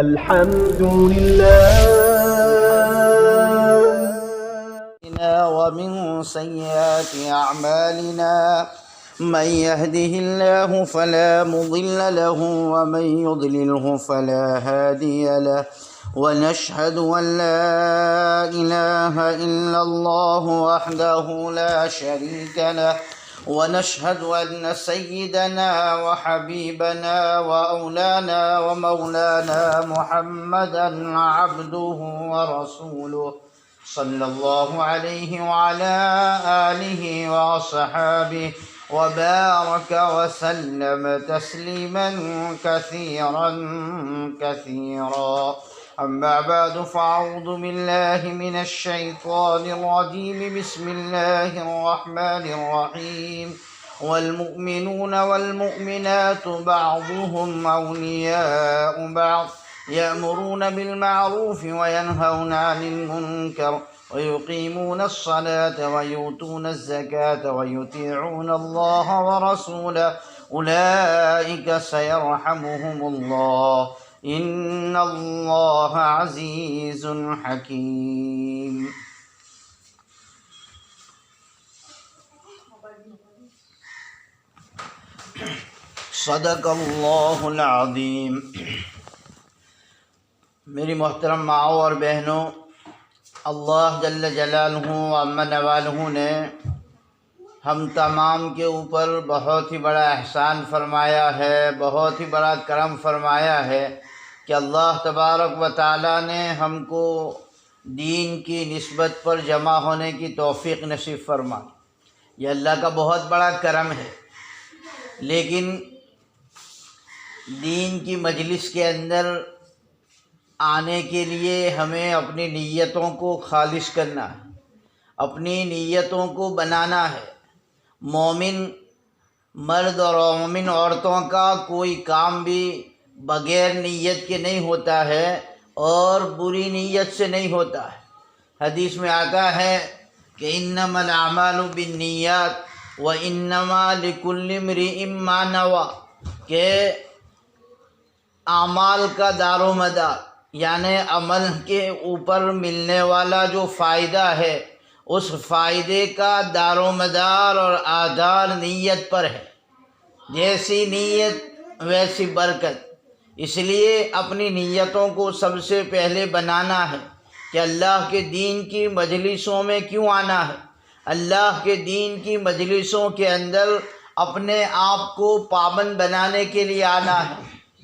الحمد لله. ومن سيئات أعمالنا من يهده الله فلا مضل له ومن يضلله فلا هادي له ونشهد أن لا إله إلا الله وحده لا شريك له ونشهد أن سيدنا وحبيبنا وأولانا ومولانا محمدا عبده ورسوله صلى الله عليه وعلى آله وصحابه وبارك وسلم تسليما كثيرا كثيرا. أما بعد فأعوذ بالله من الشيطان الرجيم. بسم الله الرحمن الرحيم. والمؤمنون والمؤمنات بعضهم أولياء بعض يأمرون بالمعروف وينهون عن المنكر ويقيمون الصلاة ويؤتون الزكاة ويطيعون الله ورسوله أولئك سيرحمهم الله إن الله عزيز حكيم. صدق اللہ العظیم. میری محترم ماؤں اور بہنوں، اللہ جل جلالہ و عم نوالہ نے ہم تمام کے اوپر بہت ہی بڑا احسان فرمایا ہے، بہت ہی بڑا کرم فرمایا ہے کہ اللہ تبارک و تعالیٰ نے ہم کو دین کی نسبت پر جمع ہونے کی توفیق نصیب فرما. یہ اللہ کا بہت بڑا کرم ہے. لیکن دین کی مجلس کے اندر آنے کے لیے ہمیں اپنی نیتوں کو خالص کرنا ہے، اپنی نیتوں کو بنانا ہے. مومن مرد اور مومن عورتوں کا کوئی کام بھی بغیر نیت کے نہیں ہوتا ہے اور بری نیت سے نہیں ہوتا ہے. حدیث میں آتا ہے کہ انما الاعمال بالنیات وانما لکل امرئ ما نوى، کہ اعمال کا دار و مدار یعنی عمل کے اوپر ملنے والا جو فائدہ ہے اس فائدے کا دار و مدار اور آدھار نیت پر ہے. جیسی نیت ویسی برکت. اس لیے اپنی نیتوں کو سب سے پہلے بنانا ہے کہ اللہ کے دین کی مجلسوں میں کیوں آنا ہے. اللہ کے دین کی مجلسوں کے اندر اپنے آپ کو پابند بنانے کے لیے آنا ہے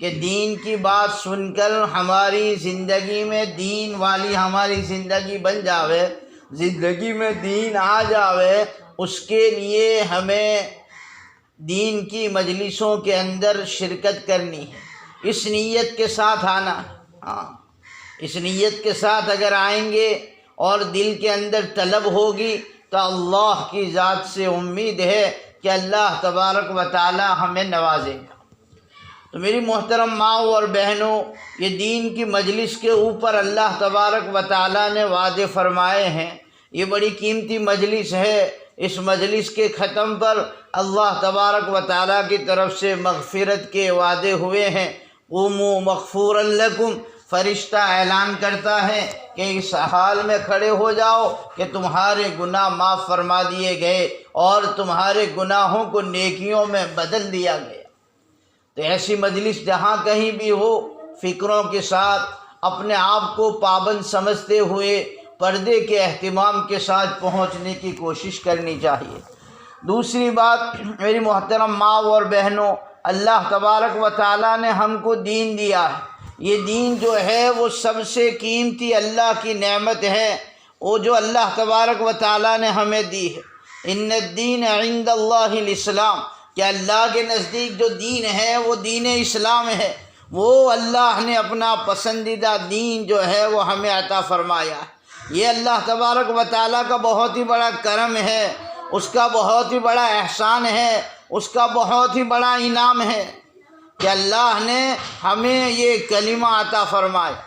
کہ دین کی بات سن کر ہماری زندگی میں دین والی ہماری زندگی بن جاوے، زندگی میں دین آ جاوے. اس کے لیے ہمیں دین کی مجلسوں کے اندر شرکت کرنی ہے. اس نیت کے ساتھ آنا. اس نیت کے ساتھ اگر آئیں گے اور دل کے اندر طلب ہوگی تو اللہ کی ذات سے امید ہے کہ اللہ تبارک و تعالی ہمیں نوازے گا. تو میری محترم ماؤں اور بہنوں، یہ دین کی مجلس کے اوپر اللہ تبارک و تعالیٰ نے وعدے فرمائے ہیں. یہ بڑی قیمتی مجلس ہے. اس مجلس کے ختم پر اللہ تبارک و تعالیٰ کی طرف سے مغفرت کے وعدے ہوئے ہیں. قوموا مغفورا لکم، فرشتہ اعلان کرتا ہے کہ اس حال میں کھڑے ہو جاؤ کہ تمہارے گناہ معاف فرما دیے گئے اور تمہارے گناہوں کو نیکیوں میں بدل دیا گیا. تو ایسی مجلس جہاں کہیں بھی ہو، فکروں کے ساتھ اپنے آپ کو پابند سمجھتے ہوئے پردے کے اہتمام کے ساتھ پہنچنے کی کوشش کرنی چاہیے. دوسری بات میری محترم ماں اور بہنوں، اللہ تبارک و تعالیٰ نے ہم کو دین دیا ہے. یہ دین جو ہے وہ سب سے قیمتی اللہ کی نعمت ہے، وہ جو اللہ تبارک و تعالیٰ نے ہمیں دی ہے. ان الدین عند اللہ الاسلام، کہ اللہ کے نزدیک جو دین ہے وہ دین اسلام ہے. وہ اللہ نے اپنا پسندیدہ دین جو ہے وہ ہمیں عطا فرمایا ہے. یہ اللہ تبارک و تعالیٰ کا بہت ہی بڑا کرم ہے، اس کا بہت ہی بڑا احسان ہے، اس کا بہت ہی بڑا انعام ہے کہ اللہ نے ہمیں یہ کلمہ عطا فرمایا.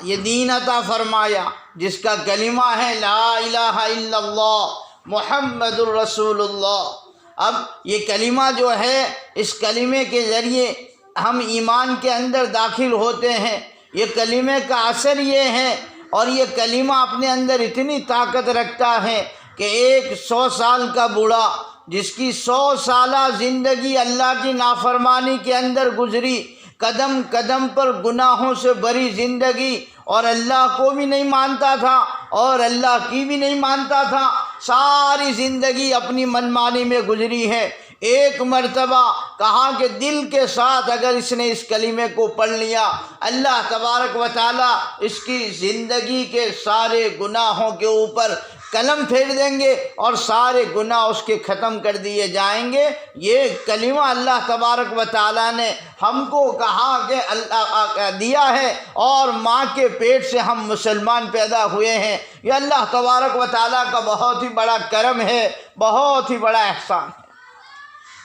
یہ دین عطا فرمایا جس کا کلمہ ہے لا الہ الا اللہ محمد الرسول اللہ. اب یہ کلمہ جو ہے، اس کلمے کے ذریعے ہم ایمان کے اندر داخل ہوتے ہیں، یہ کلمے کا اثر یہ ہے، اور یہ کلمہ اپنے اندر اتنی طاقت رکھتا ہے کہ ایک 100 سال کا بوڑھا جس کی 100 سالہ زندگی اللہ کی نافرمانی کے اندر گزری، قدم قدم پر گناہوں سے بھری زندگی، اور اللہ کو بھی نہیں مانتا تھا اور اللہ کی بھی نہیں مانتا تھا، ساری زندگی اپنی منمانی میں گزری ہے۔ ایک مرتبہ کہا کہ دل کے ساتھ اگر اس نے اس کلمے کو پڑھ لیا، اللہ تبارک و تعالیٰ اس کی زندگی کے سارے گناہوں کے اوپر قلم پھیر دیں گے اور سارے گناہ اس کے ختم کر دیے جائیں گے۔ یہ کلمہ اللہ تبارک و تعالیٰ نے ہم کو کہا کہ اللہ دیا ہے، اور ماں کے پیٹ سے ہم مسلمان پیدا ہوئے ہیں۔ یہ اللہ تبارک و تعالیٰ کا بہت ہی بڑا کرم ہے، بہت ہی بڑا احسان ہے۔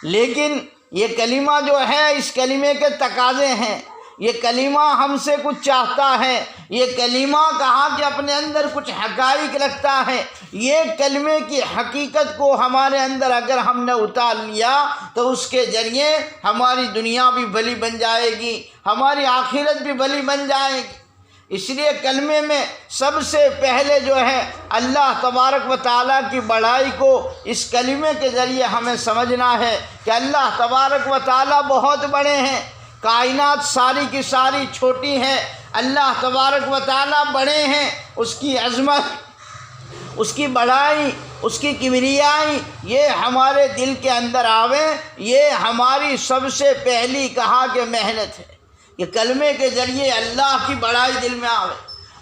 لیکن یہ کلمہ جو ہے، اس کلمے کے تقاضے ہیں، یہ کلمہ ہم سے کچھ چاہتا ہے، یہ کلمہ کہا کہ اپنے اندر کچھ حقائق رکھتا ہے۔ یہ کلمے کی حقیقت کو ہمارے اندر اگر ہم نے اتار لیا تو اس کے ذریعے ہماری دنیا بھی بھلی بن جائے گی، ہماری آخرت بھی بھلی بن جائے گی۔ اس لیے کلمے میں سب سے پہلے جو ہے اللہ تبارک و تعالیٰ کی بڑائی کو اس کلمے کے ذریعے ہمیں سمجھنا ہے کہ اللہ تبارک و تعالیٰ بہت بڑے ہیں، کائنات ساری کی ساری چھوٹی ہے، اللہ تبارک و تعالیٰ بڑے ہیں۔ اس کی عظمت، اس کی بڑائی، اس کی کبریائی یہ ہمارے دل کے اندر آوے، یہ ہماری سب سے پہلی کہا کہ محنت ہے کہ کلمے کے ذریعے اللہ کی بڑائی دل میں آوے۔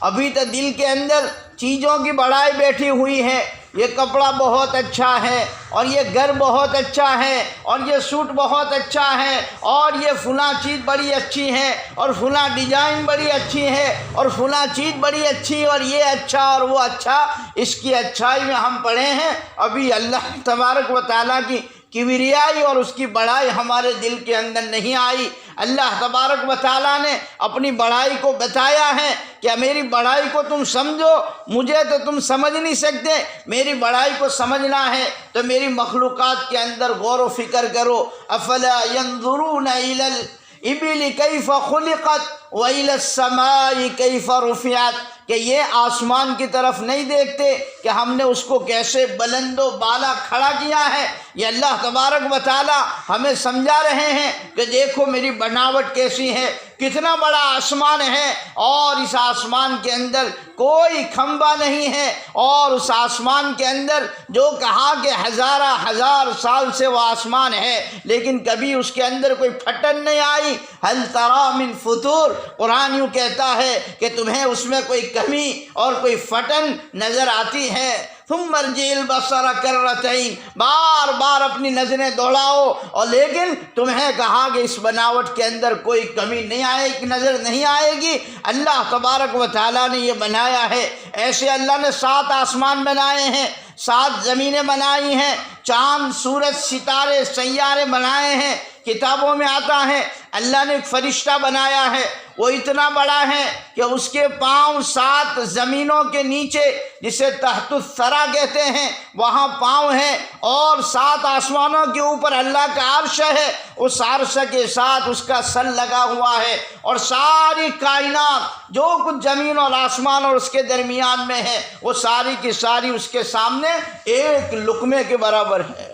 ابھی تو دل کے اندر چیزوں کی بڑائی بیٹھی ہوئی ہے، یہ کپڑا بہت اچھا ہے، اور یہ گھر بہت اچھا ہے، اور یہ سوٹ بہت اچھا ہے، اور یہ فلاں چیز بڑی اچھی ہے، اور فلاں ڈیزائن بڑی اچھی ہے، اور فلاں چیز بڑی اچھی، اور یہ اچھا اور وہ اچھا۔ اس کی اچھائی میں ہم پڑے ہیں، ابھی اللہ تبارک و تعالیٰ کی کبریائی اور اس کی بڑائی ہمارے دل کے اندر نہیں آئی۔ اللہ تبارک و تعالیٰ نے اپنی بڑائی کو بتایا ہے کہ میری بڑائی کو تم سمجھو، مجھے تو تم سمجھ نہیں سکتے، میری بڑائی کو سمجھنا ہے تو میری مخلوقات کے اندر غور و فکر کرو۔ افلا ينظرون الى الابل کیف خلقت والى السماء کیف رفعت، کہ یہ آسمان کی طرف نہیں دیکھتے کہ ہم نے اس کو کیسے بلند و بالا کھڑا کیا ہے۔ یہ اللہ تبارک و تعالی ہمیں سمجھا رہے ہیں کہ دیکھو میری بناوٹ کیسی ہے، کتنا بڑا آسمان ہے، اور اس آسمان کے اندر کوئی کھمبا نہیں ہے، اور اس آسمان کے اندر جو کہا کہ ہزارہ ہزار سال سے وہ آسمان ہے، لیکن کبھی اس کے اندر کوئی پھٹن نہیں آئی۔ هل ترى من فطور، قرآن یوں کہتا ہے کہ تمہیں اس میں کوئی کمی اور کوئی پھٹن نظر آتی ہے۔ ثم ارجع البصر کرتین، بار بار اپنی نظریں دوڑاؤ، اور لیکن تمہیں کہا کہ اس بناوٹ کے اندر کوئی کمی نہیں آئے گی، نظر نہیں آئے گی۔ اللہ تبارک و تعالیٰ نے یہ بنایا ہے، ایسے اللہ نے 7 آسمان بنائے ہیں، 7 زمینیں بنائی ہیں، چاند سورج ستارے سیارے بنائے ہیں۔ کتابوں میں آتا ہے اللہ نے ایک فرشتہ بنایا ہے، وہ اتنا بڑا ہے کہ اس کے پاؤں 7 زمینوں کے نیچے، جسے تحت الثری کہتے ہیں، وہاں پاؤں ہیں، اور 7 آسمانوں کے اوپر اللہ کا عرش ہے، اس عرش کے ساتھ اس کا سر لگا ہوا ہے، اور ساری کائنات جو کچھ زمین اور آسمان اور اس کے درمیان میں ہے وہ ساری کی ساری اس کے سامنے ایک لقمے کے برابر ہے۔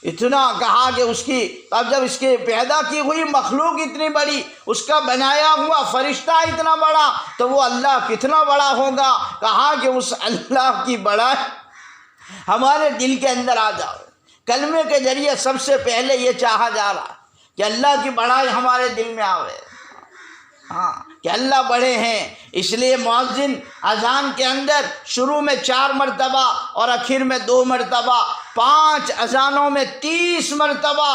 اتنا کہا کہ اس کی، اب جب اس کے پیدا کی ہوئی مخلوق اتنی بڑی، اس کا بنایا ہوا فرشتہ اتنا بڑا، تو وہ اللہ کتنا بڑا ہوگا۔ کہا کہ اس اللہ کی بڑائی ہمارے دل کے اندر آ جاؤ۔ کلمے کے ذریعے سب سے پہلے یہ چاہا جا رہا کہ اللہ کی بڑائی ہمارے دل میں آوے، ہاں کہ اللہ بڑے ہیں۔ اس لیے مؤذن اذان کے اندر شروع میں 4 مرتبہ اور آخر میں 2 مرتبہ، 5 اذانوں میں 30 مرتبہ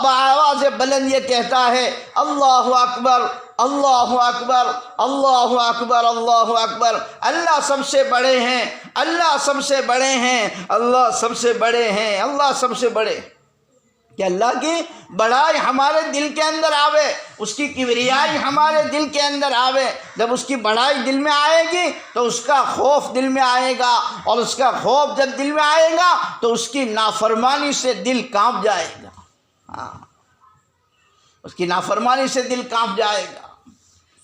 بآواز بلند یہ کہتا ہے اللہ اکبر اللہ اکبر اللہ اکبر اللہ اکبر۔ اللہ سب سے بڑے ہیں، اللہ سب سے بڑے ہیں، اللہ سب سے بڑے ہیں، اللہ سب سے بڑے، کہ اللہ کی بڑائی ہمارے دل کے اندر آوے، اس کی کبریائی ہمارے دل کے اندر آوے۔ جب اس کی بڑائی دل میں آئے گی تو اس کا خوف دل میں آئے گا، اور اس کا خوف جب دل میں آئے گا تو اس کی نافرمانی سے دل کانپ جائے گا۔ اس کی نافرمانی سے دل کانپ جائے گا۔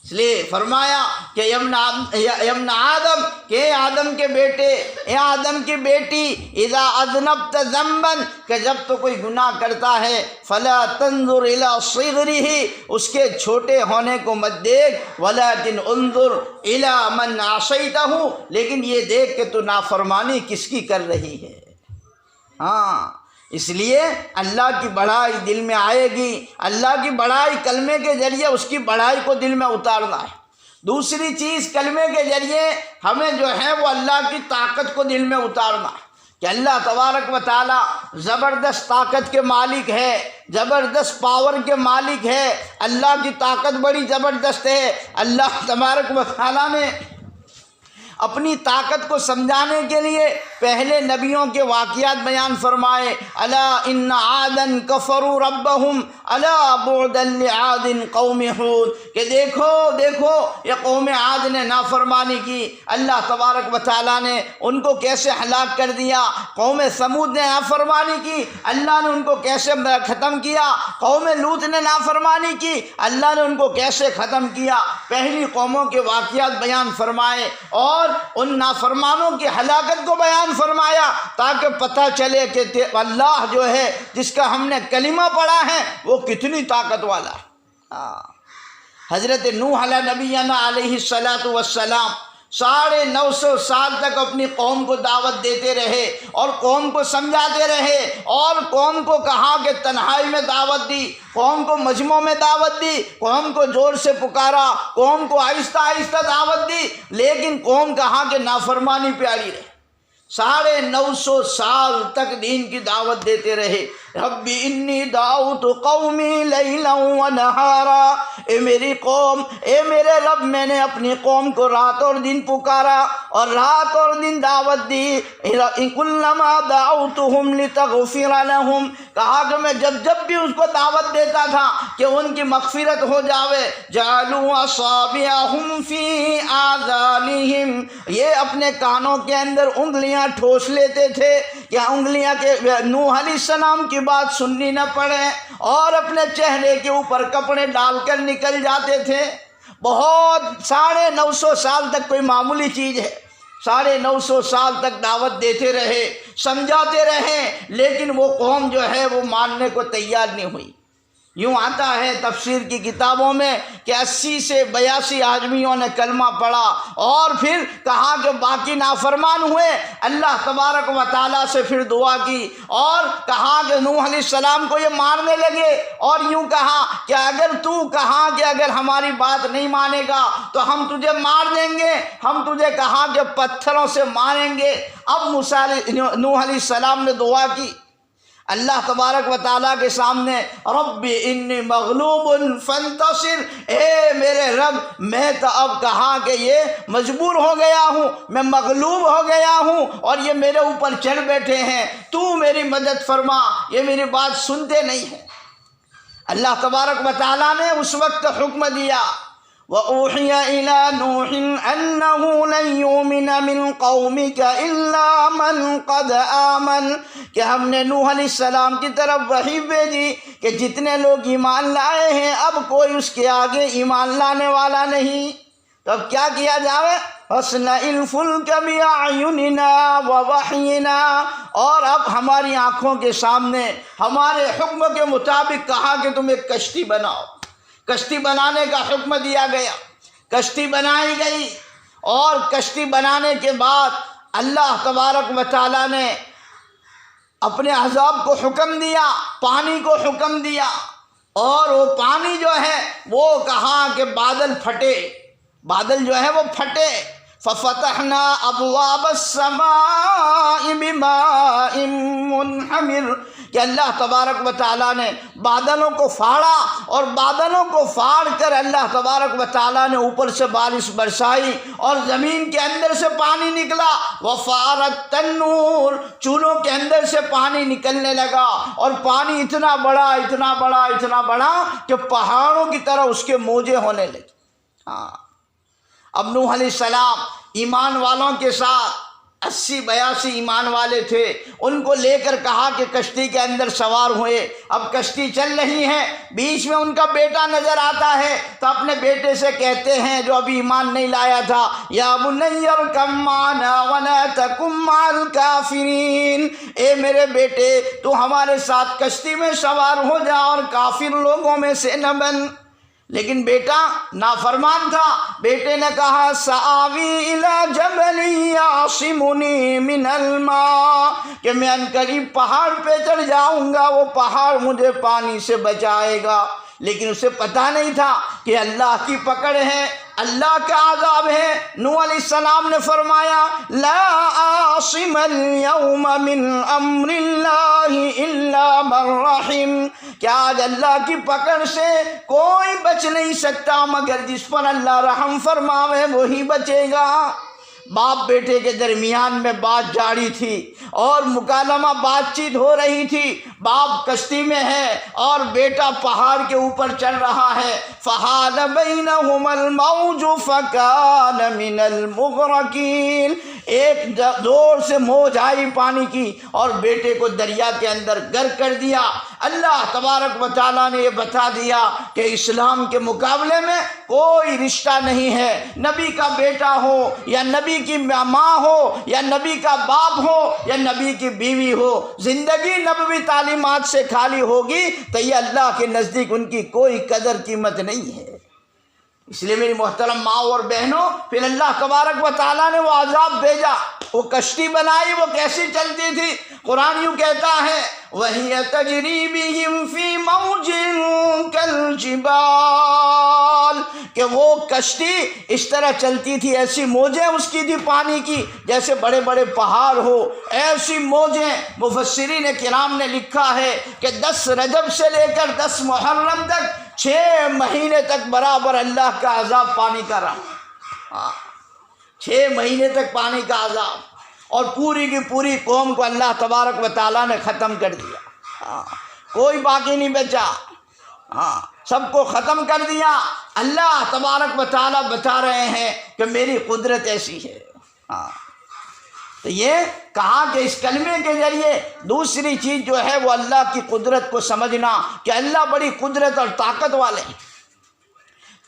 اس لیے فرمایا کہ یمن آدم کہ آدم کے بیٹے، اے آدم کی بیٹی، اذا اذنبت ذنبا کہ جب تو کوئی گناہ کرتا ہے، فلا تنظر الی صغرہ اس کے چھوٹے ہونے کو مت دیکھ، ولکن انظر الی من عصیتہ لیکن یہ دیکھ کہ تو نافرمانی کس کی کر رہی ہے۔ ہاں اس لیے اللہ کی بڑائی دل میں آئے گی، اللہ کی بڑائی کلمے کے ذریعے اس کی بڑائی کو دل میں اتارنا ہے۔ دوسری چیز کلمے کے ذریعے ہمیں جو ہے وہ اللہ کی طاقت کو دل میں اتارنا ہے کہ اللہ تبارک و تعالی زبردست طاقت کے مالک ہے، زبردست پاور کے مالک ہے، اللہ کی طاقت بڑی زبردست ہے۔ اللہ تبارک و تعالی نے اپنی طاقت کو سمجھانے کے لیے پہلے نبیوں کے واقعات بیان فرمائے، الا ان عادا کفروا ربهم الا بعدا لعاد قوم ہود کہ دیکھو یہ قوم عاد نے نافرمانی کی، اللہ تبارک و تعالیٰ نے ان کو کیسے ہلاک کر دیا۔ قوم ثمود نے نافرمانی کی، اللہ نے ان کو کیسے ختم کیا۔ قوم لوط نے نافرمانی کی، اللہ نے ان کو کیسے ختم کیا۔ پہلی قوموں کے واقعات بیان فرمائے اور ان نافرمانوں کی ہلاکت کو بیان فرمایا تاکہ پتہ چلے کہ اللہ جو ہے جس کا ہم نے کلمہ پڑھا ہے وہ کتنی طاقت والا ہے۔ حضرت نوح علیہ نبینا علیہ السلام 950 سال تک اپنی قوم کو دعوت دیتے رہے اور قوم کو سمجھاتے رہے اور قوم کو کہا کہ تنہائی میں دعوت دی، قوم کو مجمع میں دعوت دی، قوم کو زور سے پکارا، قوم کو آہستہ آہستہ دعوت دی، لیکن قوم کہا کہ نافرمانی پیاری رہے۔ 950 سال تک دین کی دعوت دیتے رہے۔ رب انی دعوت قومی لیلا و نہارا اے میری قوم، اے میرے رب میں نے اپنی قوم کو رات اور دن پکارا اور رات اور دن دعوت دی۔ کلما دعوتہم لتغفر لہم کہا کہ میں جب بھی اس کو دعوت دیتا تھا کہ ان کی مغفرت ہو جاوے، جعلوا اصابعہم فی آذانہم یہ اپنے کانوں کے اندر انگلیاں ٹھوس لیتے تھے کہ انگلیاں کے نوح علیہ السلام کی بات سننی نہ پڑے اور اپنے چہرے کے اوپر کپڑے ڈال کر نکل جاتے تھے۔ بہت 950 سال تک کوئی معمولی چیز ہے، 950 سال تک دعوت دیتے رہے، سمجھاتے رہے، لیکن وہ قوم جو ہے وہ ماننے کو تیار نہیں ہوئی۔ یوں آتا ہے تفسیر کی کتابوں میں کہ 80 سے 82 آدمیوں نے کلمہ پڑھا اور پھر کہا کہ باقی نافرمان ہوئے۔ اللہ تبارک و تعالیٰ سے پھر دعا کی اور کہا کہ نوح علیہ السلام کو یہ مارنے لگے اور یوں کہا کہ اگر ہماری بات نہیں مانے گا تو ہم تجھے مار دیں گے، ہم تجھے کہا کہ پتھروں سے ماریں گے۔ اب نوح علیہ السلام نے دعا کی اللہ تبارک و تعالیٰ کے سامنے، رب انی مغلوب فانتصر اے میرے رب میں تو اب کہا کہ یہ مجبور ہو گیا ہوں، میں مغلوب ہو گیا ہوں اور یہ میرے اوپر چڑھ بیٹھے ہیں، تو میری مدد فرما، یہ میری بات سنتے نہیں ہیں۔ اللہ تبارک و تعالیٰ نے اس وقت حکم دیا، وَأُوحِيَ إِلَى نُوحٍ أَنَّهُ لَن يُؤْمِنَ مِن قَوْمِكَ إِلَّا مَن قَدْ آمَنَ کہ ہم نے نوح علیہ السلام کی طرف وحی بھیجی کہ جتنے لوگ ایمان لائے ہیں اب کوئی اس کے آگے ایمان لانے والا نہیں۔ تو اب کیا کیا جائے؟ وَاصْنَعِ الْفُلْكَ بِأَعْيُنِنَا وَوَحْيِنَا اور اب ہماری آنکھوں کے سامنے ہمارے حکم کے مطابق کہا کہ تم ایک کشتی بناؤ۔ کشتی بنانے کا حکم دیا گیا، کشتی بنائی گئی اور کشتی بنانے کے بعد اللہ تبارک و تعالیٰ نے اپنے عذاب کو حکم دیا، پانی کو حکم دیا اور وہ پانی جو ہے وہ کہا کہ بادل پھٹے، بادل جو ہے وہ پھٹے۔ فَفَتَحْنَا أَبْوَابَ السَّمَاءِ بِمَاءٍ مُنْهَمِرٍ کہ اللہ تبارک و تعالیٰ نے بادلوں کو پھاڑا اور بادلوں کو پھاڑ کر اللہ تبارک و تعالیٰ نے اوپر سے بارش برسائی اور زمین کے اندر سے پانی نکلا۔ وَفَارَ التَّنُّورُ چولہوں کے اندر سے پانی نکلنے لگا اور پانی اتنا بڑا کہ پہاڑوں کی طرح اس کے موجیں ہونے لگے۔ اب نوح علیہ السلام ایمان والوں کے ساتھ 80-82 ایمان والے تھے، ان کو لے کر کہا کہ کشتی کے اندر سوار ہوئے۔ اب کشتی چل رہی ہے، بیچ میں ان کا بیٹا نظر آتا ہے تو اپنے بیٹے سے کہتے ہیں جو ابھی ایمان نہیں لایا تھا، یا بنی ارکب معنا ولا تکن مع الکافرین، اے میرے بیٹے تو ہمارے ساتھ کشتی میں سوار ہو جا اور کافر لوگوں میں سے نہ بن۔ لیکن بیٹا نافرمان تھا، بیٹے نے کہا سآوی الی جبل یعصمنی من الماء، کہ میں عنقریب پہاڑ پہ چڑھ جاؤں گا، وہ پہاڑ مجھے پانی سے بچائے گا۔ لیکن اسے پتہ نہیں تھا کہ اللہ کی پکڑ ہے، اللہ کا عذاب ہے۔ نوح علیہ السلام نے فرمایا لا عاصم اليوم من امر اللہ الا من رحم، کہ آج اللہ کی پکڑ سے کوئی بچ نہیں سکتا مگر جس پر اللہ رحم فرماوے وہی بچے گا۔ باپ بیٹے کے درمیان میں بات جاری تھی اور مکالمہ بات چیت ہو رہی تھی۔ باپ کشتی میں ہے اور بیٹا پہاڑ کے اوپر چل رہا ہے۔ فحال بینہما الموج فکان من المغرقین، ایک زور سے موج آئی پانی کی اور بیٹے کو دریا کے اندر غرق کر دیا۔ اللہ تبارک و تعالیٰ نے یہ بتا دیا کہ اسلام کے مقابلے میں کوئی رشتہ نہیں ہے، نبی کا بیٹا ہو یا نبی کی ماں ہو یا نبی کا باپ ہو یا نبی کی بیوی ہو، زندگی نبوی تعلیمات سے خالی ہوگی تو یہ اللہ کے نزدیک ان کی کوئی قدر قیمت نہیں ہے۔ اس لیے میری محترم ماں اور بہنوں، پھر اللہ تبارک و تعالیٰ نے وہ عذاب بھیجا، وہ کشتی بنائی، وہ کیسی چلتی تھی؟ قرآن یوں کہتا ہے وَهِيَ تَجْرِي بِهِمْ فِي مَوْجٍ كَالْجِبَالِ، کہ وہ کشتی اس طرح چلتی تھی، ایسی موجیں اس کی تھی پانی کی جیسے بڑے بڑے پہاڑ ہو، ایسی موجیں۔ مفسرین کرام نے لکھا ہے کہ 10 رجب سے لے کر 10 محرم تک 6 مہینے تک برابر اللہ کا عذاب پانی کا رہا۔ 6 مہینے تک پانی کا عذاب، اور پوری کی پوری قوم کو اللہ تبارک و تعالیٰ نے ختم کر دیا، کوئی باقی نہیں بچا، سب کو ختم کر دیا۔ اللہ تبارک و تعالیٰ بتا رہے ہیں کہ میری قدرت ایسی ہے۔ تو یہ کہا کہ اس کلمے کے ذریعے دوسری چیز جو ہے وہ اللہ کی قدرت کو سمجھنا کہ اللہ بڑی قدرت اور طاقت والے ہیں۔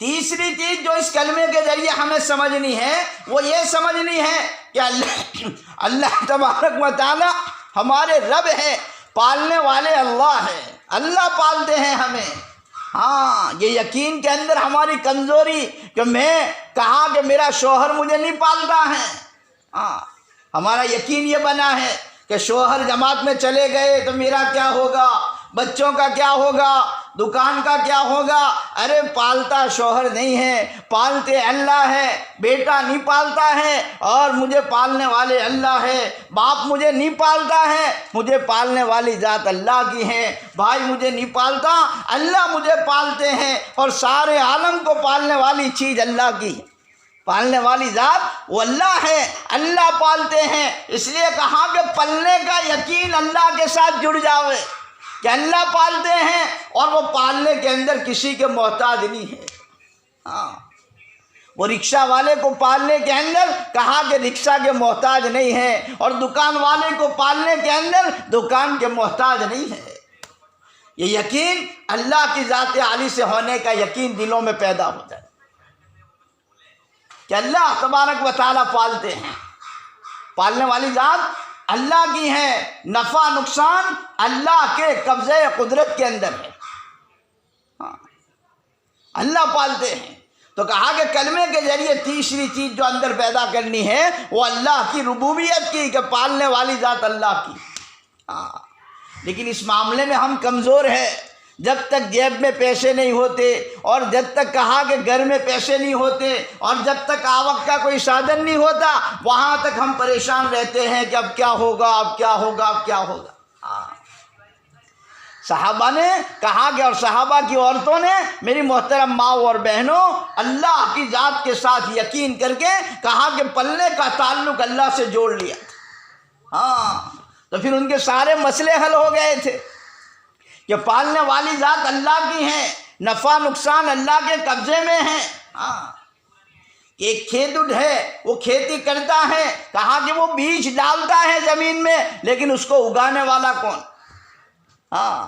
تیسری چیز جو اس کلمے کے ذریعے ہمیں سمجھنی ہے وہ یہ سمجھنی ہے کہ اللہ تبارک و تعالی ہمارے رب ہے، پالنے والے اللہ ہے، اللہ پالتے ہیں ہمیں۔ یہ یقین کے اندر ہماری کمزوری کہ میں کہا کہ میرا شوہر مجھے نہیں پالتا ہے، ہمارا یقین یہ بنا ہے کہ شوہر جماعت میں چلے گئے تو میرا کیا ہوگا، بچوں کا کیا ہوگا، دکان کا کیا ہوگا۔ ارے پالتا شوہر نہیں ہے، پالتے اللہ ہے، بیٹا نہیں پالتا ہے اور مجھے پالنے والے اللہ ہے، باپ مجھے نہیں پالتا ہے، مجھے پالنے والی ذات اللہ کی ہے، بھائی مجھے نہیں پالتا، اللہ مجھے پالتے ہیں، اور سارے عالم کو پالنے والی چیز اللہ کی ہے، پالنے والی ذات وہ اللہ ہے، اللہ پالتے ہیں۔ اس لیے کہا کہ پلنے کا یقین اللہ کے ساتھ جڑ جاوے کہ اللہ پالتے ہیں اور وہ پالنے کے اندر کسی کے محتاج نہیں ہے۔ وہ رکشہ والے کو پالنے کے اندر کہا کہ رکشہ کے محتاج نہیں ہے، اور دکان والے کو پالنے کے اندر دکان کے محتاج نہیں ہے۔ یہ یقین اللہ کی ذات عالی سے ہونے کا یقین دلوں میں پیدا ہوتا ہے کہ اللہ تبارک و تعالیٰ پالتے ہیں، پالنے والی ذات اللہ کی ہے، نفع نقصان اللہ کے قبضے قدرت کے اندر ہے، اللہ پالتے ہیں۔ تو کہا کہ کلمے کے ذریعے تیسری چیز جو اندر پیدا کرنی ہے وہ اللہ کی ربوبیت کی، کہ پالنے والی ذات اللہ کی۔ لیکن اس معاملے میں ہم کمزور ہیں، جب تک جیب میں پیسے نہیں ہوتے، اور جب تک کہا کہ گھر میں پیسے نہیں ہوتے، اور جب تک آوک کا کوئی سادھن نہیں ہوتا، وہاں تک ہم پریشان رہتے ہیں کہ اب کیا ہوگا، اب کیا ہوگا، اب کیا ہوگا۔ صحابہ نے کہا کہ، اور صحابہ کی عورتوں نے، میری محترم ماں اور بہنوں، اللہ کی ذات کے ساتھ یقین کر کے کہا کہ پلنے کا تعلق اللہ سے جوڑ لیا۔ تو پھر ان کے سارے مسئلے حل ہو گئے تھے کہ پالنے والی ذات اللہ کی ہے، نفع نقصان اللہ کے قبضے میں ہے۔ کہ ایک کھیت ہے، وہ کھیتی کرتا ہے، کہا کہ وہ بیج ڈالتا ہے زمین میں، لیکن اس کو اگانے والا کون؟ ہاں،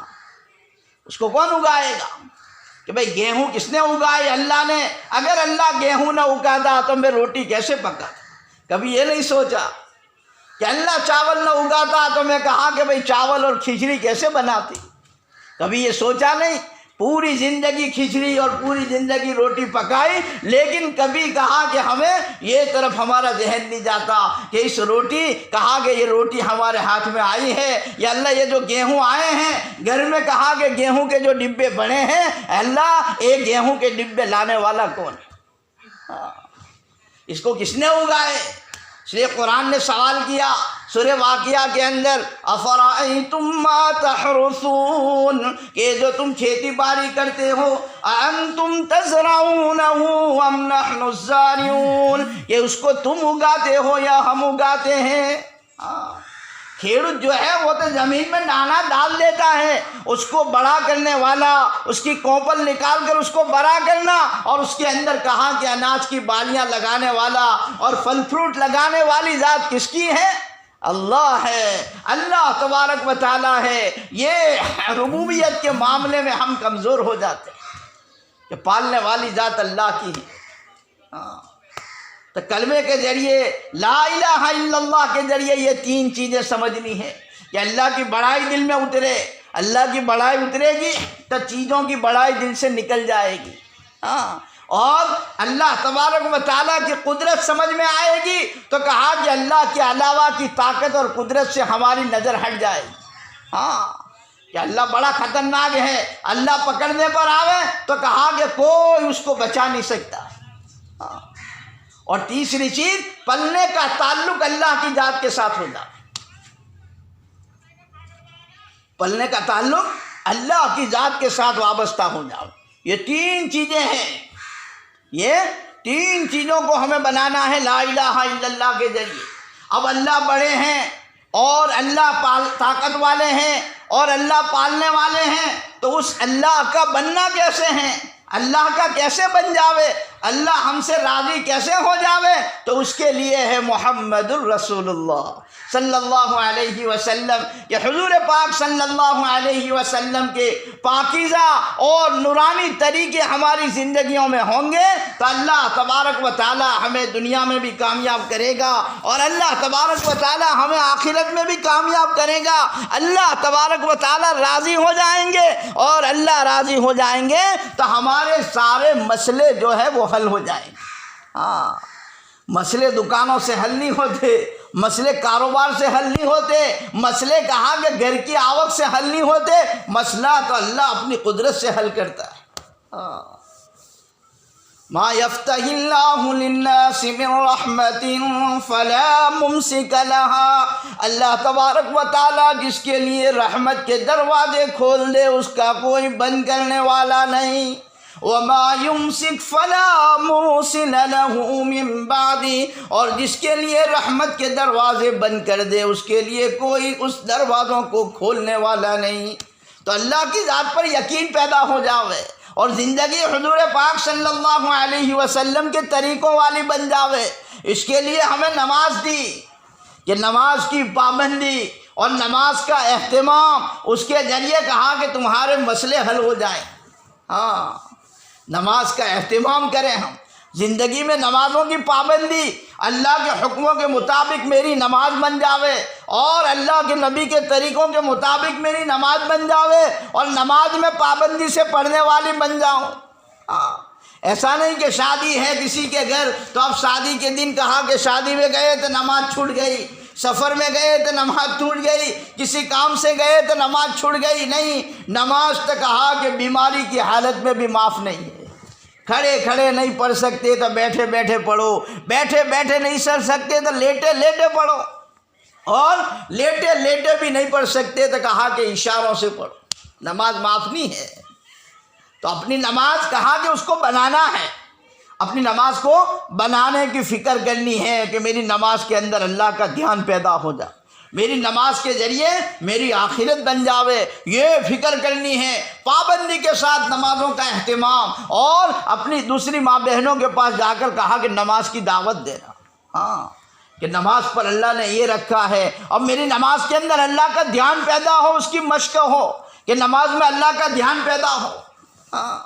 اس کو کون اگائے گا؟ کہ بھئی گیہوں کس نے اگائے؟ اللہ نے۔ اگر اللہ گیہوں نہ اگاتا تو میں روٹی کیسے پکاتا؟ کبھی یہ نہیں سوچا کہ اللہ چاول نہ اگاتا تو میں کہا کہ بھئی چاول اور کھچڑی کیسے بناتی؟ کبھی یہ سوچا نہیں؟ پوری زندگی کھچڑی اور پوری زندگی روٹی پکائی، لیکن کبھی کہا کہ ہمیں یہ طرف ہمارا ذہن نہیں جاتا کہ اس روٹی، کہا کہ یہ روٹی ہمارے ہاتھ میں آئی ہے، یا اللہ یہ جو گیہوں آئے ہیں گھر میں، کہا کہ گیہوں کے جو ڈبے بڑے ہیں، اللہ ایک گیہوں کے ڈبے لانے والا کون ہے؟ اس کو کس نے اگائے؟ اس لیے قرآن نے سوال کیا سورہ واقعہ کے اندر، افرأیتم ما تحرثون، کہ جو تم کھیتی باڑی کرتے ہو، انتم تزرعونہ ام نحن الزارعون، کہ اس کو تم اگاتے ہو یا ہم اگاتے ہیں؟ کھیڑوت جو ہے وہ تو زمین میں دانا ڈال دیتا ہے، اس کو بڑا کرنے والا، اس کی کوپل نکال کر اس کو بڑا کرنا، اور اس کے اندر کہا کہ اناج کی بالیاں لگانے والا اور پھل فروٹ لگانے والی ذات کس کی ہے؟ اللہ ہے، اللہ تبارک و تعالیٰ ہے۔ یہ ربوبیت کے معاملے میں ہم کمزور ہو جاتے ہیں کہ پالنے والی ذات اللہ کی ہے۔ تو کلمے کے ذریعے، لا الہ الا اللہ کے ذریعے یہ تین چیزیں سمجھنی ہے کہ اللہ کی بڑائی دل میں اترے، اللہ کی بڑائی اترے گی تو چیزوں کی بڑائی دل سے نکل جائے گی، اور اللہ تبارک و تعالیٰ کی قدرت سمجھ میں آئے گی تو کہا کہ اللہ کے علاوہ کی طاقت اور قدرت سے ہماری نظر ہٹ جائے گی، کہ اللہ بڑا خطرناک ہے، اللہ پکڑنے پر آوے تو کہا کہ کوئی اس کو بچا نہیں سکتا۔ اور تیسری چیز، پلنے کا تعلق اللہ کی ذات کے ساتھ ہو جائے، پلنے کا تعلق اللہ کی ذات کے ساتھ وابستہ ہو جاؤ۔ یہ تین چیزیں ہیں، یہ تین چیزوں کو ہمیں بنانا ہے لا الہ الا اللہ کے ذریعے۔ اب اللہ بڑے ہیں اور اللہ طاقت والے ہیں اور اللہ پالنے والے ہیں، تو اس اللہ کا بننا کیسے ہیں؟ اللہ کا کیسے بن جاوے؟ اللہ ہم سے راضی کیسے ہو جاوے؟ تو اس کے لیے ہے محمد الرسول اللہ صلی اللہ علیہ وسلم، کہ حضور پاک صلی اللہ علیہ وسلم کے پاکیزہ اور نورانی طریقے ہماری زندگیوں میں ہوں گے تو اللہ تبارک و تعالی ہمیں دنیا میں بھی کامیاب کرے گا، اور اللہ تبارک و تعالی ہمیں آخرت میں بھی کامیاب کرے گا۔ اللہ تبارک و تعالی راضی ہو جائیں گے، اور اللہ راضی ہو جائیں گے تو ہمارے سارے مسئلے جو ہے وہ حل ہو جائیں گے۔ مسئلے دکانوں سے حل نہیں ہوتے، مسئلے کاروبار سے حل نہیں ہوتے، مسئلے کہا کہ گھر کی آوک سے حل نہیں ہوتے، مسئلہ تو اللہ اپنی قدرت سے حل کرتا ہے۔ ما یفتح اللہ للناس من رحمت فلا ممسک لها، اللہ تبارک و تعالیٰ جس کے لیے رحمت کے دروازے کھول دے اس کا کوئی بند کرنے والا نہیں۔ وما يمسك فلا مرسل له من بعده، اور جس کے لیے رحمت کے دروازے بند کر دے اس کے لیے کوئی اس دروازوں کو کھولنے والا نہیں۔ تو اللہ کی ذات پر یقین پیدا ہو جاوے اور زندگی حضور پاک صلی اللہ علیہ وسلم کے طریقوں والی بن جاوے۔ اس کے لیے ہمیں نماز دی کہ نماز کی پابندی اور نماز کا اہتمام، اس کے ذریعے کہا کہ تمہارے مسئلے حل ہو جائیں۔ نماز کا اہتمام کریں، ہم زندگی میں نمازوں کی پابندی، اللہ کے حکموں کے مطابق میری نماز بن جاوے، اور اللہ کے نبی کے طریقوں کے مطابق میری نماز بن جاوے، اور نماز میں پابندی سے پڑھنے والی بن جاؤں۔ ایسا نہیں کہ شادی ہے کسی کے گھر تو اب شادی کے دن کہا کہ شادی میں گئے تو نماز چھوٹ گئی، سفر میں گئے تو نماز چھوٹ گئی، کسی کام سے گئے تو نماز چھوٹ گئی۔ نہیں، نماز تو کہا کہ بیماری کی حالت میں بھی معاف نہیں ہے۔ کھڑے کھڑے نہیں پڑھ سکتے تو بیٹھے بیٹھے پڑھو، بیٹھے بیٹھے نہیں سر سکتے تو لیٹے لیٹے پڑھو، اور لیٹے لیٹے بھی نہیں پڑھ سکتے تو کہا کہ اشاروں سے پڑھو۔ نماز معاف نہیں ہے، تو اپنی نماز کہا کہ اس کو بنانا ہے، اپنی نماز کو بنانے کی فکر کرنی ہے کہ میری نماز کے اندر اللہ کا دھیان پیدا ہو جائے، میری نماز کے ذریعے میری آخرت بن جاوے، یہ فکر کرنی ہے۔ پابندی کے ساتھ نمازوں کا اہتمام، اور اپنی دوسری ماں بہنوں کے پاس جا کر کہا کہ نماز کی دعوت دینا، ہاں کہ نماز پر اللہ نے یہ رکھا ہے، اور میری نماز کے اندر اللہ کا دھیان پیدا ہو، اس کی مشق ہو کہ نماز میں اللہ کا دھیان پیدا ہو۔ ہاں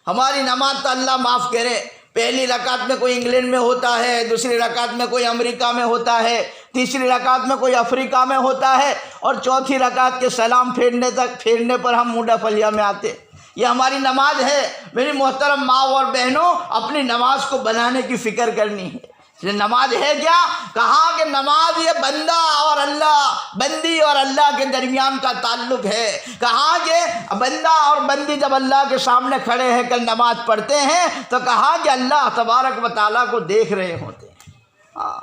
ہماری نماز تو اللہ معاف کرے، پہلی رکعت میں کوئی انگلینڈ میں ہوتا ہے، دوسری رکعت میں کوئی امریکہ میں ہوتا ہے، تیسری رکعت میں کوئی افریقہ میں ہوتا ہے، اور چوتھی رکعت کے سلام پھیرنے پر ہم موڈا پلیا میں آتے۔ یہ ہماری نماز ہے۔ میری محترم ماں اور بہنوں، اپنی نماز کو بنانے کی فکر کرنی ہے۔ نماز ہے کیا؟ کہا کہ نماز یہ بندہ اور اللہ، بندی اور اللہ کے درمیان کا تعلق ہے۔ کہا کہ بندہ اور بندی جب اللہ کے سامنے کھڑے ہیں کل نماز پڑھتے ہیں تو کہا کہ اللہ تبارک و تعالیٰ کو دیکھ رہے ہوتے ہیں، ہاں